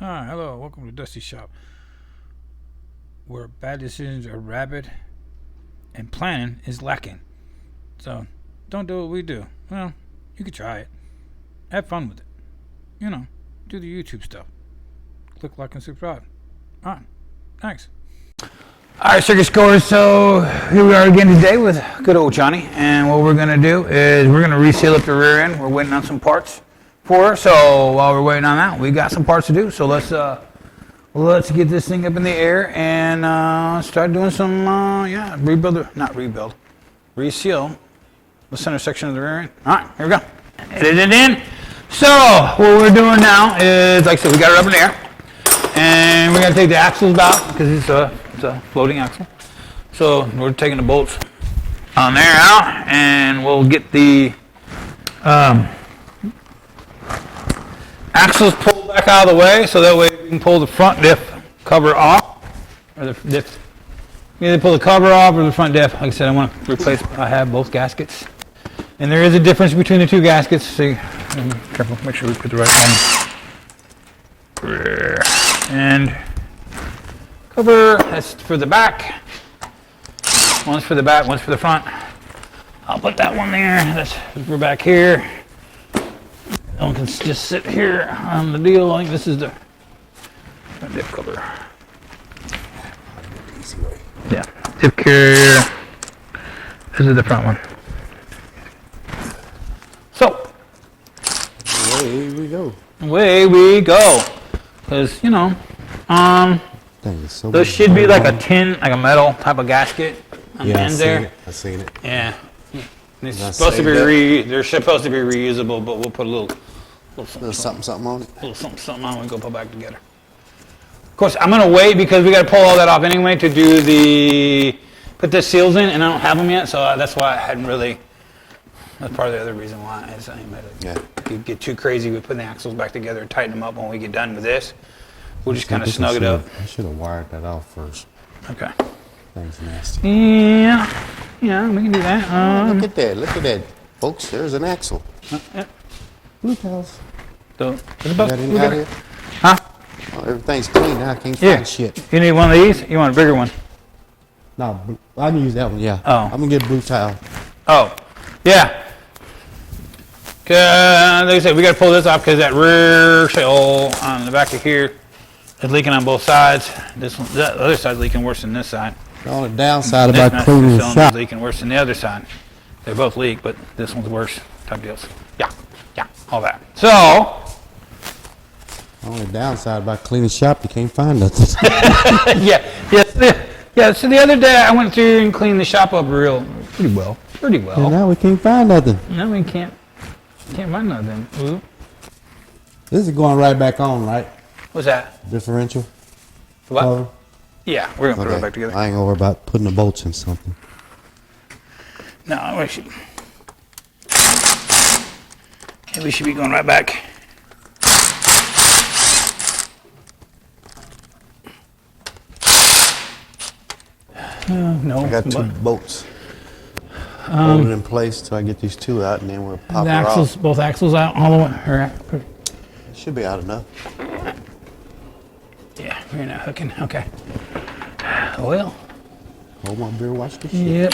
Hi, hello, welcome to Dusty Shop, where bad decisions are rabid and planning is lacking. So, don't do what we do. Well, you could try it. Have fun with it. You know, do the YouTube stuff. Click like and subscribe. Alright, thanks. Alright, circus goers, so here we are again today with good old Johnny, and what we're going to do is we're going to reseal up the rear end. We're waiting on some parts for her, so while we're waiting on that, we got some parts to do, so let's get this thing up in the air and start doing some, reseal the center section of the rear end. Alright, here we go. Edit it in. So, what we're doing now is, like I said, we got it up in the air, and we're going to take the axles out, because it's a floating axle. So, we're taking the bolts on there out, and we'll get the axles pulled back out of the way, so that way we can pull the front diff cover off, or the diff. Either pull the cover off or the front diff. Like I said, I want to replace. I have both gaskets, and there is a difference between the two gaskets. So, careful, make sure we put the right one. And cover. That's for the back. One's for the back. One's for the front. I'll put that one there. We're back here. That one can just sit here on the deal. I think this is the dip cover. Easy way. Yeah, dip carrier. This is the front one. So, Away we go. away we go. Because, you know, those should be like a tin, like a metal type of gasket on the ends there. I've seen it. Yeah. It's supposed to be they're supposed to be reusable, but we'll put a little something on it. little something on and go put back together. Of course, I'm gonna wait because we gotta pull all that off anyway to do put the seals in, and I don't have them yet, so that's why I hadn't really. That's part of the other reason why you get too crazy with putting the axles back together and tighten them up when we get done with this. We'll just kind of snug it up. I should have wired that off first. Okay. Thing's nasty. Yeah, we can do that. Look at that, folks. There's an axle. Blue towels. So, You got any out here? Huh? Oh, everything's clean now. I can't find shit. You need one of these? You want a bigger one? No, I can use that one. Yeah. Oh. I'm gonna get a blue towel. Oh, yeah. Like I said, we got to pull this off because that rear shell on the back of here is leaking on both sides. The other side's leaking worse than this side. The only downside This about cleaning the shop. leaking worse than the other side. They both leak, but this one's worse. Type deals. Yeah, all that. So. The only downside about cleaning the shop, you can't find nothing. Yeah. So the other day I went through and cleaned the shop up pretty well. And now we can't find nothing. No, we can't find nothing. Ooh. This is going right back on, right? What's that? Differential. What? Color. Yeah, we're gonna put it back together. I ain't gonna worry about putting the bolts in something. No, we should be going right back. No. I got two bolts. Hold it in place till I get these two out, and then we'll pop The her axles, off. both axles out all the way. It should be out enough. Yeah, we're not hooking. Okay. Well. Hold my beer, watch this shit. Yep.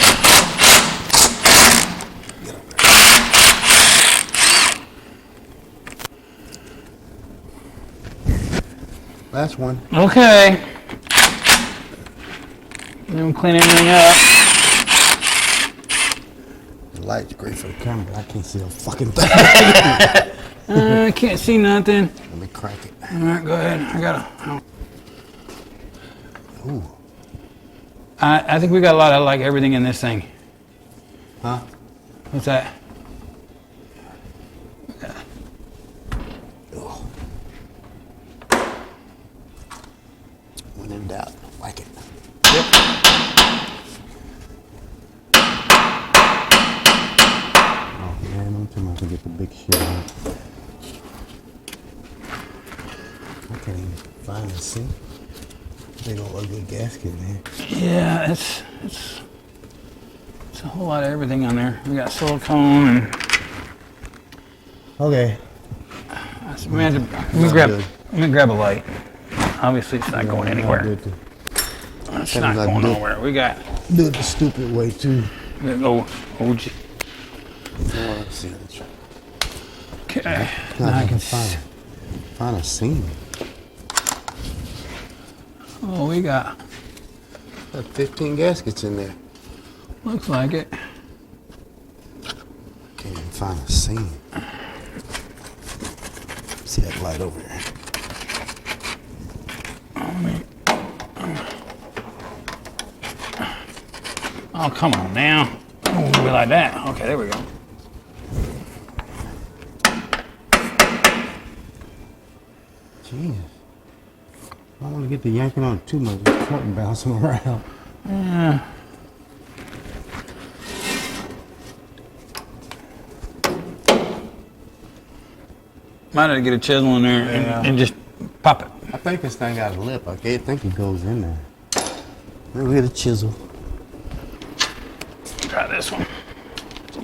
Last one. Okay. Then we'll clean everything up. The light's great for the camera, but I can't see a fucking thing. I can't see nothing. Let me crank it. All right, go ahead. I gotta. Ooh. I think we got a lot of like everything in this thing. Huh? What's that? Oh. When in doubt, whack it. Yep. Oh man, I'm too much to get the big shit out. I can't even find the seat. Big old ugly gasket in there. Yeah, it's a whole lot of everything on there. We got silicone and Okay. let me grab Let me grab a light. Obviously, it's not going anywhere. It's not going nowhere. We got. Do it the stupid way too. We go OG. Let's see. Okay. Now I can find a seam. Oh, we got. 15 gaskets in there. Looks like it. Can't even find a seam. See that light over there? Oh, come on now. It won't be like that. Okay, there we go. Jesus. I don't want to get the yanking on it too much. It's floating, bouncing around. Yeah. Might have to get a chisel in there and just pop it. I think this thing got a lip. I can't think it goes in there. Maybe we get a chisel. Try this one. It's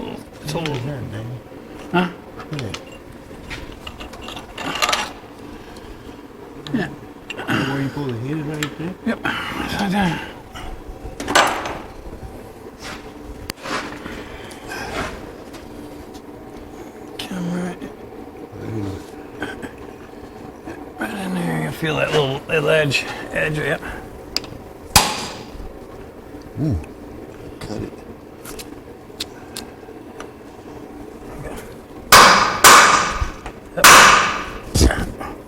a little. Huh? Yeah. Where you pull the heater right there? Yep. Right there. Right in there, you can feel that little edge, yep. Cut it.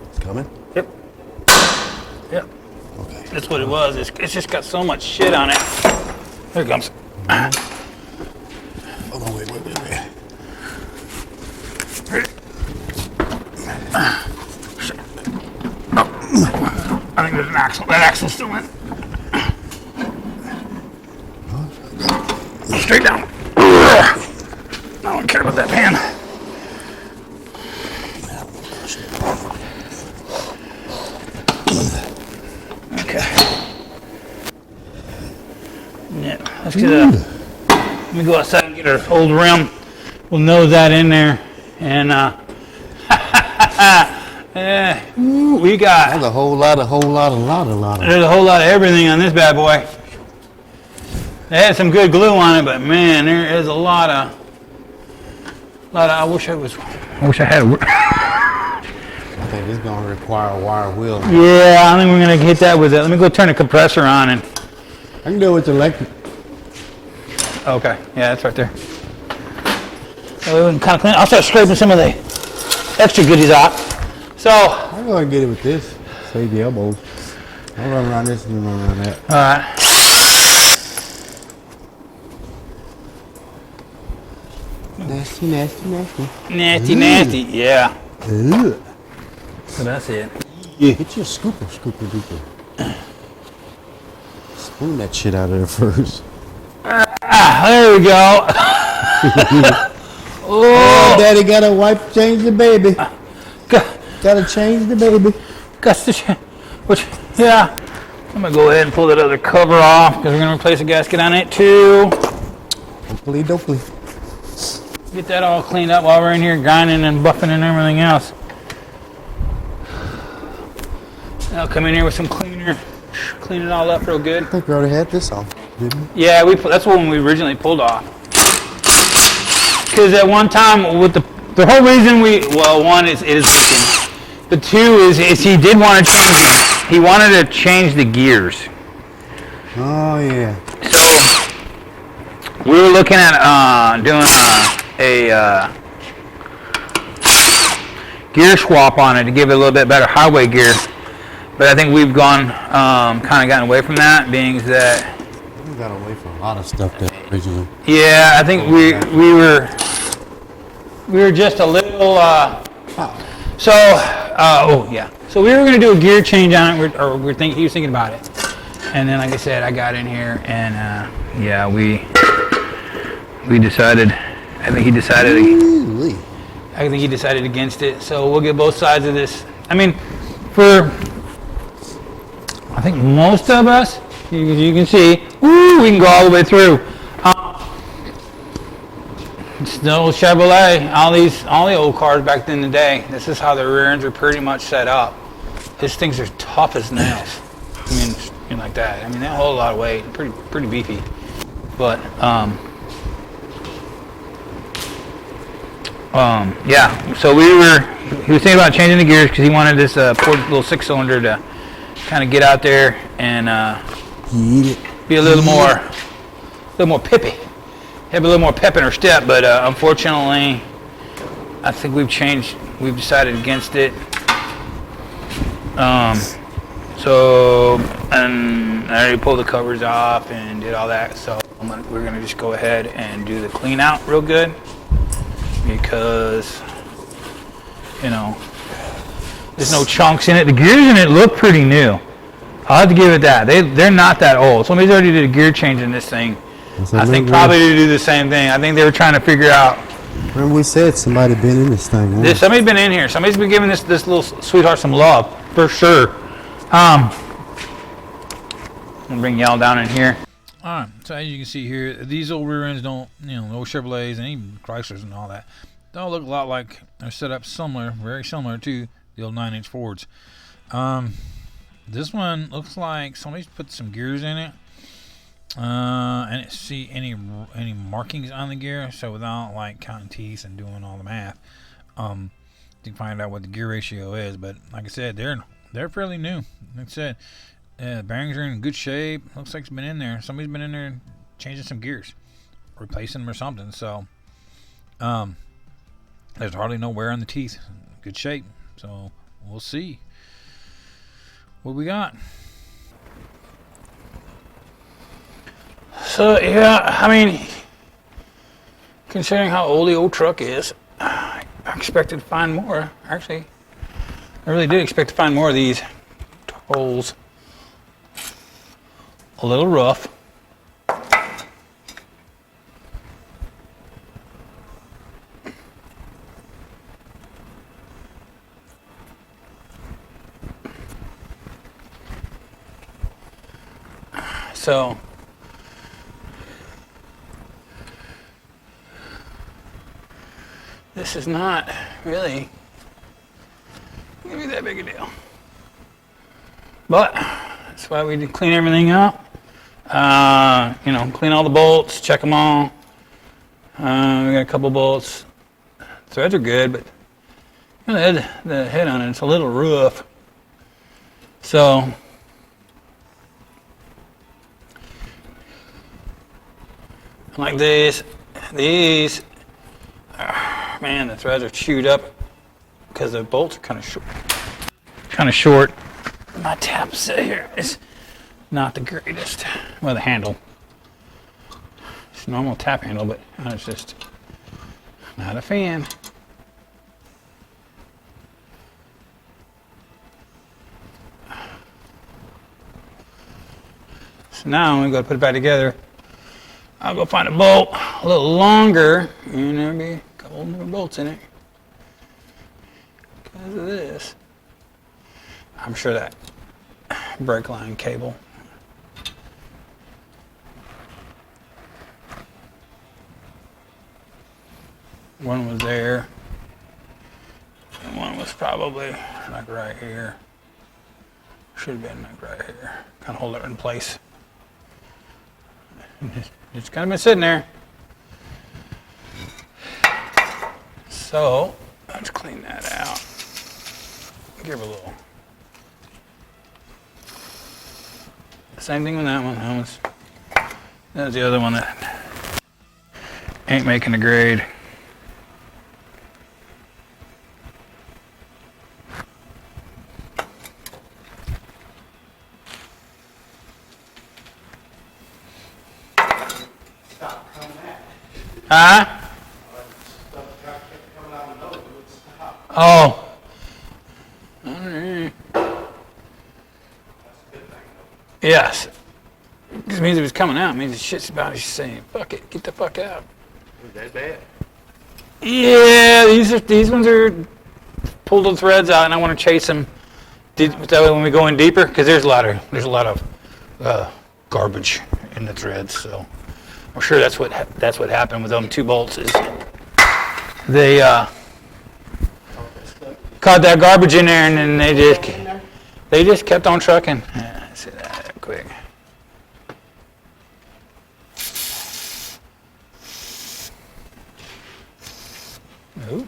It's coming? Yep. Yep. Okay. That's what it was. It's just got so much shit on it. There it comes. Oh, no, wait. I think there's an axle. That axle's still in. Straight down. I don't care about that pan. Okay. Yeah, let's get let me go outside and get our old rim. We'll nose that in there. And we got. There's a whole lot. There's a whole lot of everything on this bad boy. They had some good glue on it, but man, there is a lot of. I wish I had. I think this is gonna require a wire wheel. Yeah, I think we're gonna hit that with it. Let me go turn the compressor on and. I can do it with electric. Okay, yeah, that's right there. So we can kind of clean. I'll start scraping some of the extra goodies off. So. I'm gonna get it with this. Save the elbows. I'll run around this and then run around that. All right. Nasty. Yeah. Ugh. So that's it. Yeah. Get your scooper duper. Spoon that shit out of there first. There we go. Oh, Daddy gotta change the baby. Gotta change the baby. Yeah. I'm gonna go ahead and pull that other cover off because we're gonna replace a gasket on it too. Hopefully, dopefully. Get that all cleaned up while we're in here grinding and buffing and everything else. I'll come in here with some cleaner, clean it all up real good. I think we already had this off, didn't we? Yeah, that's when we originally pulled off. Because at one time, with the whole reason one is it is leaking. But two is he did want to change he wanted to change the gears. Oh yeah. So we were looking at doing a gear swap on it to give it a little bit better highway gear. But I think we've kind of gotten away from that, being that. We got away from a lot of stuff that originally. Yeah, I think we were just a little. So we were going to do a gear change on it, he was thinking about it, and then like I said, I got in here and we decided. I think he decided. Ooh-wee. I think he decided against it. So we'll get both sides of this. I mean, I think most of us, you can see, we can go all the way through. It's the old Chevrolet. All the old cars back in the day. This is how the rear ends are pretty much set up. These things are tough as nails. I mean like that. I mean, they hold a lot of weight. Pretty beefy. But yeah. So he was thinking about changing the gears because he wanted this little 6-cylinder to kind of get out there and be a little more pippy. Have a little more pep in her step, but unfortunately, I think we've decided against it. And I already pulled the covers off and did all that, so we're gonna just go ahead and do the clean out real good because, you know, there's no chunks in it. The gears in it look pretty new. I'll have to give it that. They're not that old. Somebody's already did a gear change in this thing. I think probably to do the same thing. I think they were trying to figure out. Remember we said somebody been in this thing. Somebody's been in here. Somebody's been giving this little sweetheart some love, for sure. I'm gonna bring y'all down in here. All right, so as you can see here, these old rear ends don't, no Chevrolets and even Chryslers and all that, they all look a lot like they're set up similar, very similar to the old 9-inch Fords. This one looks like somebody's put some gears in it. I didn't see any markings on the gear, so without like counting teeth and doing all the math, to find out what the gear ratio is. But like I said, they're fairly new. Like I said, bearings are in good shape. Looks like it's been in there. Somebody's been in there changing some gears, replacing them or something. So there's hardly no wear on the teeth. Good shape. So we'll see what we got. So yeah, I mean, considering how old the old truck is, I expected to find more. Actually, I really did expect to find more of these holes. A little rough. So this is not really gonna be that big a deal, but that's why we did clean everything up. Clean all the bolts, check them all. We got a couple bolts. Threads are good, but the head on it's a little rough. So like these, man, the threads are chewed up because the bolts are kind of short. My tap set here is not the greatest. Well, the handle, it's a normal tap handle, but it's just not a fan. So now I'm going to put it back together. I'll go find a bolt a little longer, and there'll be a couple more bolts in it. Because of this, I'm sure that brake line cable. One was there, and one was probably like right here. Should have been like right here. Kind of hold it in place. It's kind of been sitting there. So let's clean that out. Give it a little. Same thing with that one. That was the other one that ain't making the grade. Huh? Oh. Yes. This means it was coming out. It means the shit's about to saying, fuck it, get the fuck out. Was that bad? Yeah, these ones are pulled the threads out, and I want to chase them. That way, when we go in deeper, because there's a lot of garbage in the threads. So I'm sure that's what happened with them two bolts. Is they caught that garbage in there, and then they just They just kept on trucking. Let's see that real quick. Nope.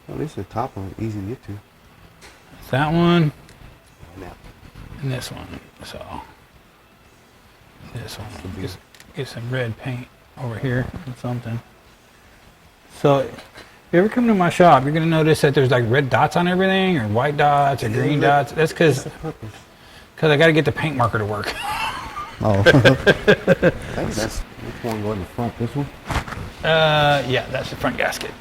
At least the top one easy to get to. That one Now, and this one. So this one. Get some red paint over here or something. So if you ever come to my shop, you're gonna notice that there's like red dots on everything, or white dots, or green dots. That's because I got to get the paint marker to work. oh. I think that's which one go in the front. This one. Yeah, that's the front gasket.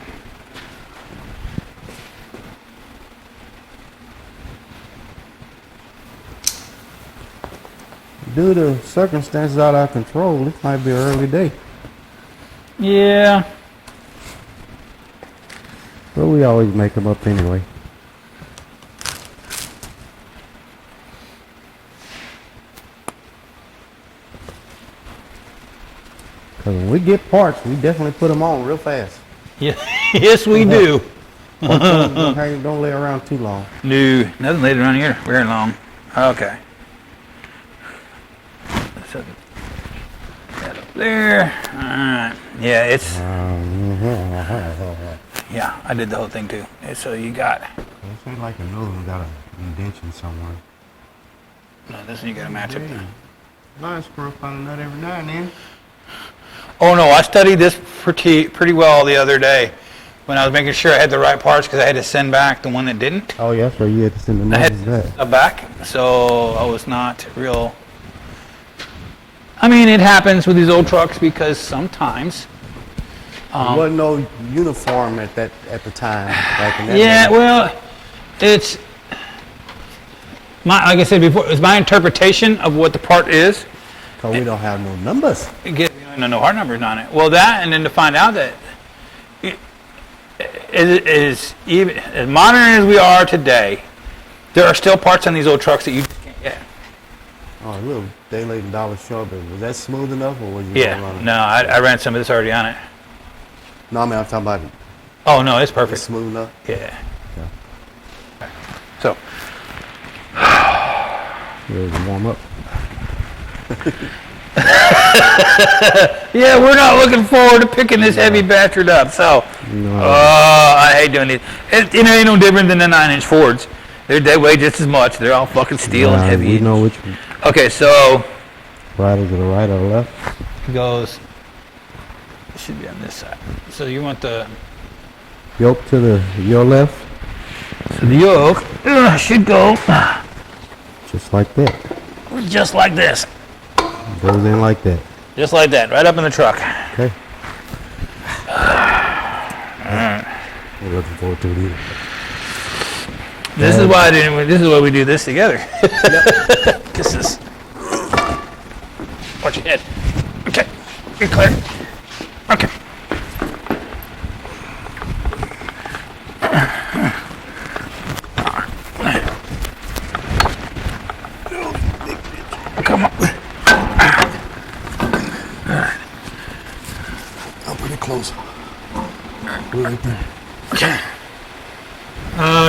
Due to circumstances out of control, this might be an early day. Yeah. But we always make them up anyway. Because when we get parts, we definitely put them on real fast. Yeah. Yes, we do. Don't lay around too long. No, nothing laid around here very long. Okay. So that up there. All right. Yeah, it's. Yeah, I did the whole thing too. And so you got. It's ain't like another one got an indentation somewhere. No, this one you got to match up there. Line screw up on a nut every now and then. Oh no, I studied this pretty well the other day when I was making sure I had the right parts because I had to send back the one that didn't. Oh yeah, so you had to send the I had numbers to back. back, so I was not real. I mean, it happens with these old trucks because sometimes. There wasn't no uniform at the time. Back in that Yeah, day. well, it's like I said before, it's my interpretation of what the part is. Cause we don't have no numbers. No hard numbers on it. Well, that, and then to find out that it is even as modern as we are today, there are still parts on these old trucks that you just can't get. Oh, look, they laid $1 short, but was that smooth enough, or was you Yeah, running? no, I ran some of this already on it. No, I mean I'm talking about it. Oh no, it's perfect. It's smooth enough. Yeah. Yeah. So. It was warm up. Yeah, we're not looking forward to picking this heavy bastard up. So, No. I hate doing these. It ain't no different than the 9-inch Fords. They weigh just as much. They're all fucking steel and heavy. We know which Okay, so rider to the right or the left. it goes. It should be on this side. So you want the Yoke to your left, so the yoke should go just like that. just like this, Goes in like that. just like that, right up in the truck. Okay. We're looking forward to it. This is why I didn't. This is why we do this together. This is. Watch your head. Okay, you're clear. Okay. Come on. I'm pretty close. We're right there. Okay.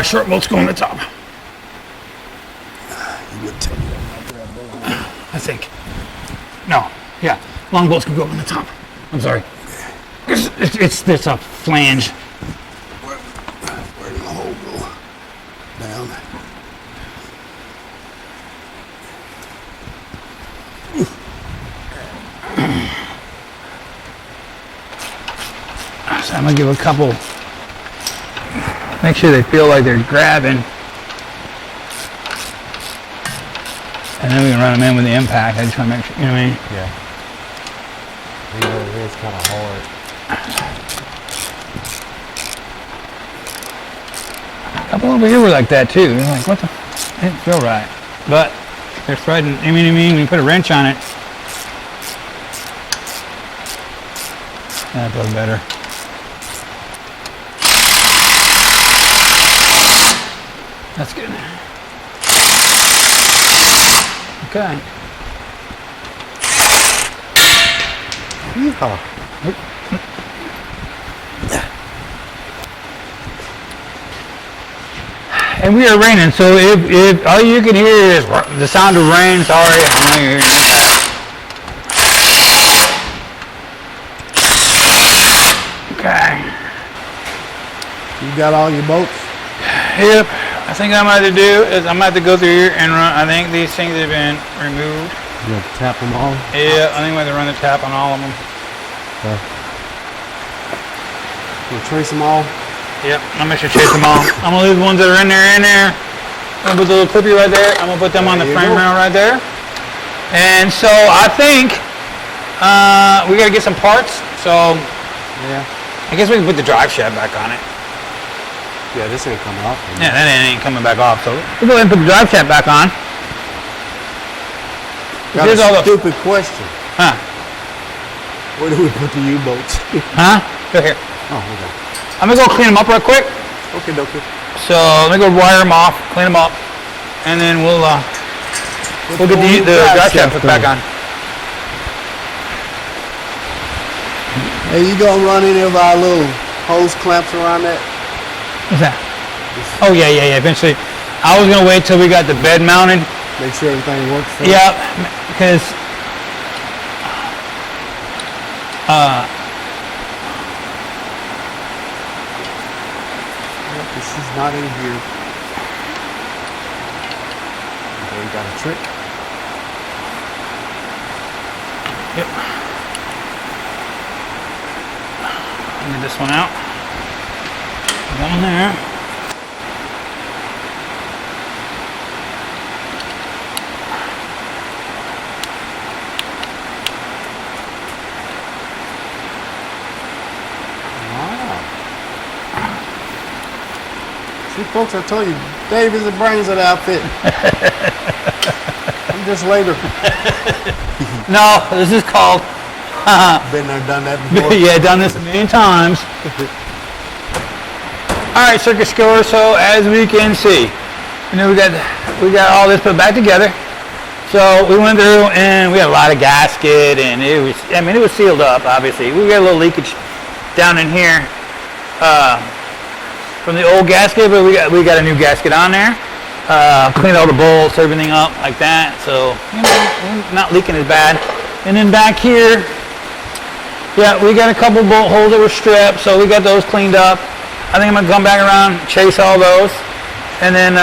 Short bolts go on the top. You would tell me that. I think. No. Yeah. Long bolts can go on the top. I'm sorry. It's a flange. Where did the hole go? Down. So I'm gonna give a couple. Make sure they feel like they're grabbing. And then we can run them in with the impact. I just want to make sure, you know what I mean? Yeah. You know, it is kind of hard. A couple over here were like that too. They're like, what the? It didn't feel right. But they're threading. I mean, when you put a wrench on it, that feels better. That's good. Okay. Yeehaw. And we are raining, so if all you can hear is the sound of rain, sorry, I'm not hearing that. Okay. You got all your boats? Yep. I think I'm going to do is I'm going to have to go through here and run. I think these things have been removed. You have to tap them all? Yeah, I think I'm going to run the tap on all of them. Okay. We'll trace them all? Yep, I'm going to chase them all. I'm going to leave the ones that are in there. I'm going to put the little clippy right there. I'm going to put them on the frame rail right there. And so I think we got to get some parts. So yeah, I guess we can put the drive shaft back on it. Yeah, this ain't coming off. Yeah, that ain't coming back off. So we'll go ahead and put the drive shaft back on. Got Here's a all the stupid question. Huh? Where do we put the U-boats? Huh? Go here. Oh, okay. I'm gonna go clean them up real quick. Okay, okay. So let me go wire them off, clean them up, and then we'll get the drive shaft put back on. Hey, you gonna run any of our little hose clamps around that? What's that? Oh yeah. Eventually, I was gonna wait till we got the bed mounted. Make sure everything works for Yeah, because this is not in here. Okay, you got a trick? Yep. Get this one out. One there. See, folks, I told you, Dave is the brains of the outfit. I'm just later. No, this is called. Been there, done that before. Yeah, done this a million times. All right, circus goer. So as we can see, you know, we got all this put back together. So we went through and we had a lot of gasket, and it was sealed up. Obviously, we got a little leakage down in here. From the old gasket, but we got a new gasket on there. Cleaned all the bolts, everything up like that. So you know, not leaking as bad. And then back here, yeah, we got a couple bolt holes that were stripped, so we got those cleaned up. I think I'm gonna come back around, chase all those, and then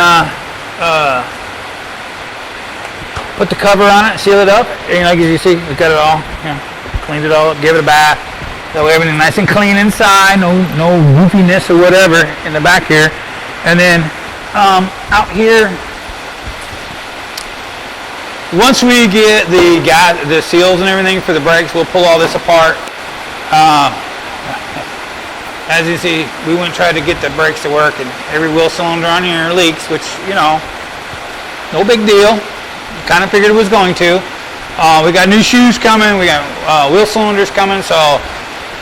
put the cover on it, seal it up. And like as you see, we got it all. Yeah, cleaned it all up, give it a bath. That way everything nice and clean inside, no goofiness or whatever in the back here. And then out here, once we get the seals and everything for the brakes, we'll pull all this apart. As you see, we went and tried to get the brakes to work, and every wheel cylinder on here leaks, which, you know, no big deal. Kind of figured it was going to. We got new shoes coming, we got wheel cylinders coming, so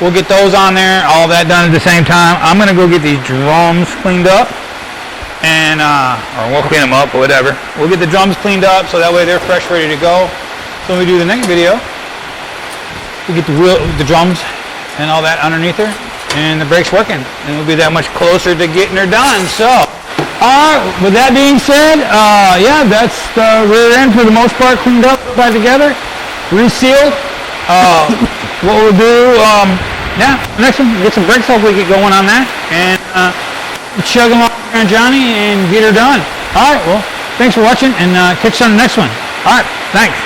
we'll get those on there, all that done at the same time. I'm going to go get these drums cleaned up, and or we'll clean them up or whatever. We'll get the drums cleaned up so that way they're fresh, ready to go. So when we do the next video, we get the drums and all that underneath her, and the brakes working, and we'll be that much closer to getting her done. So, all right, with that being said, yeah, that's the rear end for the most part cleaned up, back together, resealed. What we'll do, yeah, next one, get some brakes, hopefully get going on that, and chug along around Johnny and get her done. All right, well, thanks for watching, and catch you on the next one. All right, thanks.